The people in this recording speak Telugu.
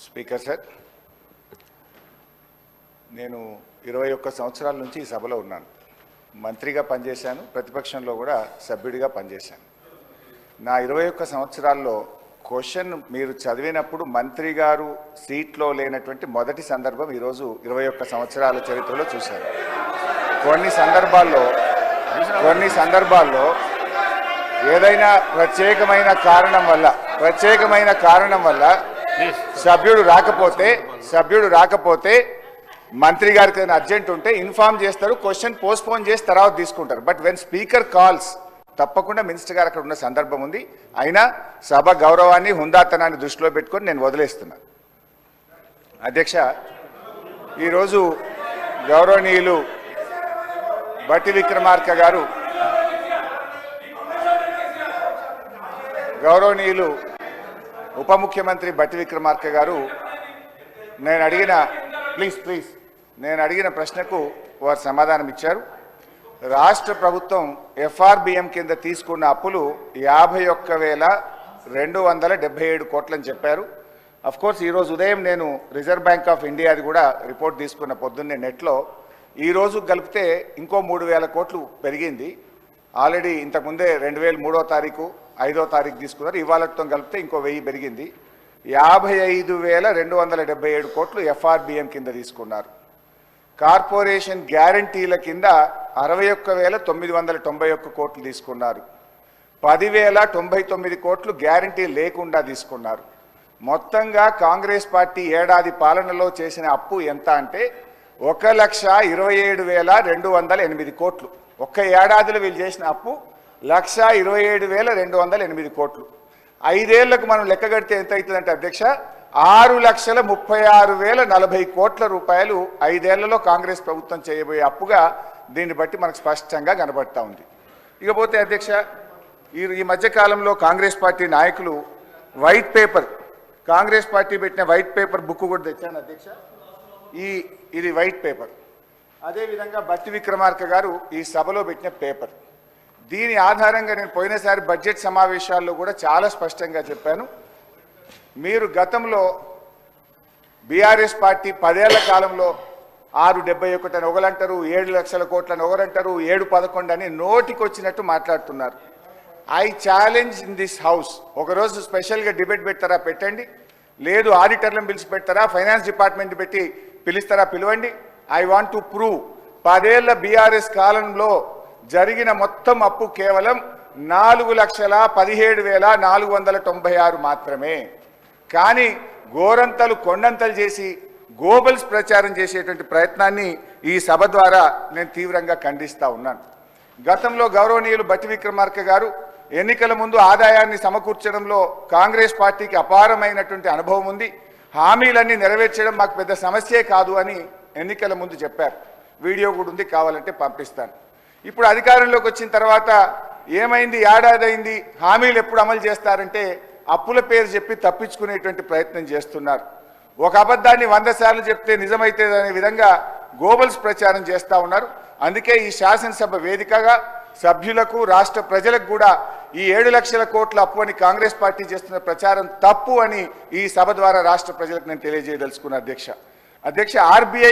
స్పీకర్ సార్, నేను 21 సంవత్సరాల నుంచి ఈ సభలో ఉన్నాను. మంత్రిగా పనిచేశాను, ప్రతిపక్షంలో కూడా సభ్యుడిగా పనిచేశాను. నా 21 సంవత్సరాల్లో క్వశ్చన్ మీరు చదివినప్పుడు మంత్రి గారు సీట్లో లేనటువంటి మొదటి సందర్భం ఈరోజు 21 సంవత్సరాల చరిత్రలో చూశాను. కొన్ని సందర్భాల్లో ఏదైనా ప్రత్యేకమైన కారణం వల్ల సభ్యుడు రాకపోతే మంత్రి గారికి ఏదైనా అర్జెంట్ ఉంటే ఇన్ఫార్మ్ చేస్తారు, క్వశ్చన్ పోస్ట్పోన్ చేసి తర్వాత తీసుకుంటారు. బట్ వెన్ స్పీకర్ కాల్స్ తప్పకుండా మినిస్టర్ గారు అక్కడ ఉన్న సందర్భం ఉంది. అయినా సభ గౌరవాన్ని హుందాతనాన్ని దృష్టిలో పెట్టుకొని నేను వదిలేస్తున్నాను. అధ్యక్ష, ఈరోజు గౌరవనీయులు బట్టి విక్రమార్క గారు ఉప ముఖ్యమంత్రి బట్టి విక్రమార్క గారు నేను అడిగిన ప్రశ్నకు వారు సమాధానం ఇచ్చారు. రాష్ట్ర ప్రభుత్వం ఎఫ్ఆర్బిఎం కింద తీసుకున్న అప్పులు 51,277 కోట్లని చెప్పారు. అఫ్కోర్స్ ఈరోజు ఉదయం నేను రిజర్వ్ బ్యాంక్ ఆఫ్ ఇండియాది కూడా రిపోర్ట్ తీసుకున్న పొద్దున్నే నెట్లో. ఈరోజు కలిపితే ఇంకో 3,000 కోట్లు పెరిగింది. ఆల్రెడీ ఇంతకుముందే 2003వ తారీఖు 5వ తారీఖు తీసుకున్నారు. ఇవాళతో కలిపితే ఇంకో 1000 పెరిగింది. 55,277 కోట్లు ఎఫ్ఆర్బిఎం కింద తీసుకున్నారు. కార్పొరేషన్ గ్యారంటీల కింద 61,991 కోట్లు తీసుకున్నారు. 10,099 కోట్లు గ్యారంటీ లేకుండా తీసుకున్నారు. మొత్తంగా కాంగ్రెస్ పార్టీ ఏడాది పాలనలో చేసిన అప్పు ఎంత అంటే 1,27,208 కోట్లు. ఒక్క ఏడాదిలో వీళ్ళు చేసిన అప్పు 1,27,208 కోట్లు. 5 ఏళ్లకు మనం లెక్క కడితే ఎంత అవుతుందంటే అధ్యక్ష, 6,36,040 కోట్ల రూపాయలు 5 ఏళ్లలో కాంగ్రెస్ ప్రభుత్వం చేయబోయే అప్పుగా దీన్ని బట్టి మనకు స్పష్టంగా కనబడతా ఉంది. ఇకపోతే అధ్యక్ష, ఈ మధ్యకాలంలో కాంగ్రెస్ పార్టీ నాయకులు కాంగ్రెస్ పార్టీ పెట్టిన వైట్ పేపర్ బుక్ కూడా తెచ్చాను అధ్యక్ష. ఇది వైట్ పేపర్. అదేవిధంగా బట్టి విక్రమార్క గారు ఈ సభలో పెట్టిన పేపర్. దీని ఆధారంగా నేను పోయినసారి బడ్జెట్ సమావేశాల్లో కూడా చాలా స్పష్టంగా చెప్పాను. మీరు గతంలో బీఆర్ఎస్ పార్టీ 10 ఏళ్ల కాలంలో 671 అని ఒకరంటారు, 7 లక్షల కోట్లని ఒకరంటారు, 711 అని నోటికి వచ్చినట్టు మాట్లాడుతున్నారు. I challenge in this house, ఒకరోజు స్పెషల్గా డిబేట్ పెడతారా పెట్టండి, లేదు ఆడిటర్లను పిలిచి పెడతారా, ఫైనాన్స్ డిపార్ట్మెంట్ పెట్టి పిలుస్తారా పిలవండి. ఐ వాంట్ టు ప్రూవ్ 10 ఏళ్ల బీఆర్ఎస్ కాలంలో జరిగిన మొత్తం అప్పు కేవలం 4,17,496 మాత్రమే. కానీ గోరంతలు కొండంతలు చేసి గోబల్స్ ప్రచారం చేసేటువంటి ప్రయత్నాన్ని ఈ సభ ద్వారా నేను తీవ్రంగా ఖండిస్తూ ఉన్నాను. గతంలో గౌరవనీయులు బట్టి విక్రమార్క గారు ఎన్నికల ముందు ఆదాయాన్ని సమకూర్చడంలో కాంగ్రెస్ పార్టీకి అపారమైనటువంటి అనుభవం ఉంది, హామీలన్నీ నెరవేర్చడం మాకు పెద్ద సమస్యే కాదు అని ఎన్నికల ముందు చెప్పారు. వీడియో కూడా ఉంది, కావాలంటే పంపిస్తాను. ఇప్పుడు అధికారంలోకి వచ్చిన తర్వాత ఏమైంది, ఏడాది అయింది, హామీలు ఎప్పుడు అమలు చేస్తారంటే అప్పుల పేరు చెప్పి తప్పించుకునేటువంటి ప్రయత్నం చేస్తున్నారు. ఒక అబద్ధాన్ని 100 సార్లు చెప్తే నిజమైతే అనే విధంగా గోబల్స్ ప్రచారం చేస్తూ ఉన్నారు. అందుకే ఈ శాసనసభ వేదికగా సభ్యులకు రాష్ట్ర ప్రజలకు కూడా ఈ 7 లక్షల కోట్ల అప్పు అని కాంగ్రెస్ పార్టీ చేస్తున్న ప్రచారం తప్పు అని ఈ సభ ద్వారా రాష్ట్ర ప్రజలకు నేను తెలియజేయదలుచుకున్నా. అధ్యక్ష, ఆర్బీఐ